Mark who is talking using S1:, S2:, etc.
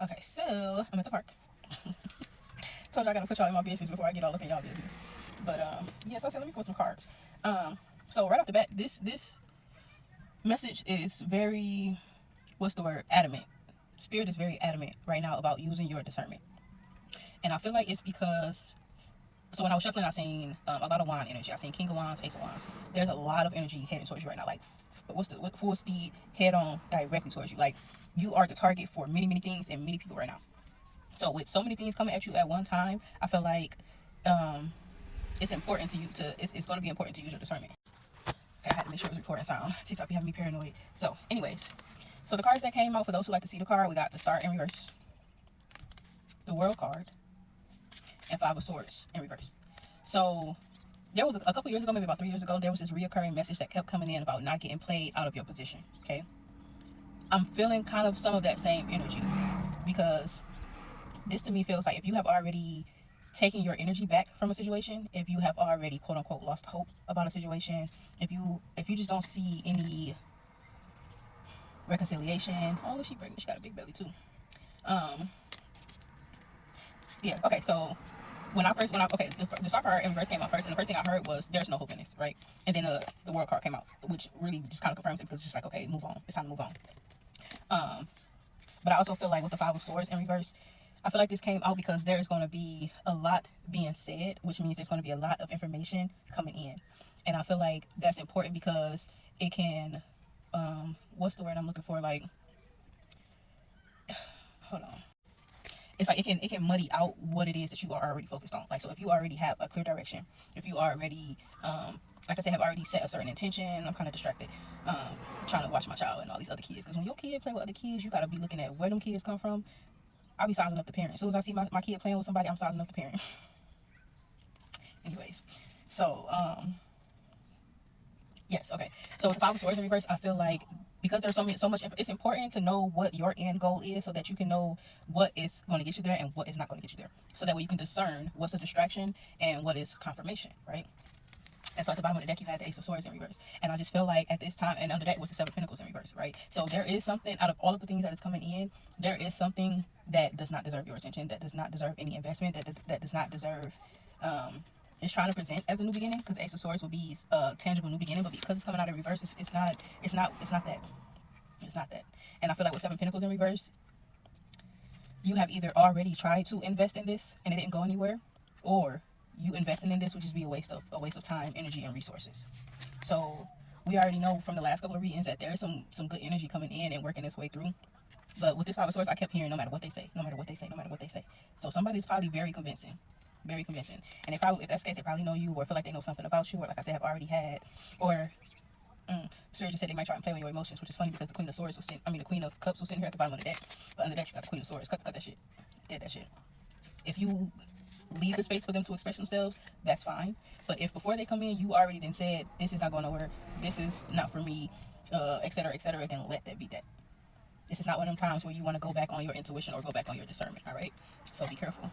S1: Okay, so I'm at the park. Told you I gotta put y'all in my business before I get all up in y'all business. But yeah, so I said let me pull some cards. So right off the bat, this message is very, what's the word? Adamant. Spirit is very adamant right now about using your discernment. And I feel like it's because, so when I was shuffling, I seen a lot of wand energy. I seen King of Wands, Ace of Wands. There's a lot of energy heading towards you right now, like with full speed, head on, directly towards you. Like you are the target for many, many things and many people right now. So with so many things coming at you at one time, I feel like it's important to you to, it's going to be important to use your discernment. Okay, I had to make sure it was recording sound. TikTok be having me paranoid. So anyways, so the cards that came out, for those who like to see the card, we got the Star in reverse, the World card, and Five of Swords in reverse. So there was a couple years ago, maybe about 3 years ago, there was this reoccurring message that kept coming in about not getting played out of your position. Okay, I'm feeling kind of some of that same energy, because this to me feels like if you have already taken your energy back from a situation, if you have already quote unquote lost hope about a situation, if you just don't see any reconciliation. Oh look, she pregnant, she got a big belly too. Yeah, okay, so the Star card in reverse came out first, and the first thing I heard was there's no hope in this, right? And then the World card came out, which really just kind of confirms it, because it's just like, okay, move on, it's time to move on. But I also feel like with the Five of Swords in reverse, I feel like this came out because there is going to be a lot being said, which means there's going to be a lot of information coming in. And I feel like that's important because it can, what's the word I'm looking for? Like, hold on. It's like it can muddy out what it is that you are already focused on. Like, so if you already have a clear direction, if you already, like I said, have already set a certain intention. I'm kind of distracted, trying to watch my child and all these other kids. Because when your kid play with other kids, you got to be looking at where them kids come from. I'll be sizing up the parent. As soon as I see my kid playing with somebody, I'm sizing up the parent. Anyways, so yes, okay. So with the Five of Swords in reverse, I feel like because there's so much, it's important to know what your end goal is, so that you can know what is going to get you there and what is not going to get you there. So that way you can discern what's a distraction and what is confirmation, right? And so at the bottom of the deck, you had the Ace of Swords in reverse. And I just feel like at this time, and under that was the Seven of Pentacles in reverse, right? So there is something, out of all of the things that is coming in, there is something that does not deserve your attention, that does not deserve any investment, that does not deserve, it's trying to present as a new beginning, because Ace of Swords will be a tangible new beginning, but because it's coming out in reverse, it's not that. It's not that. And I feel like with Seven of Pentacles in reverse, you have either already tried to invest in this and it didn't go anywhere, or you investing in this would just be a waste of time, energy, and resources. So we already know from the last couple of readings that there's some good energy coming in and working its way through. But with this Five of Swords, I kept hearing no matter what they say, no matter what they say, no matter what they say. So somebody's probably very convincing. Very convincing. And they probably, if that's the case, they probably know you, or feel like they know something about you, or like I said, have already had, or Spirit just said they might try and play with your emotions, which is funny because the Queen of Swords was sitting, the Queen of Cups was sitting here at the bottom of the deck, but under that you got the Queen of Swords. Cut that shit. Dead that shit. If you leave the space for them to express themselves, that's fine. But if before they come in, you already then said, this is not going nowhere, this is not for me, etc., then let that be that. This is not one of them times where you want to go back on your intuition or go back on your discernment, all right? So be careful.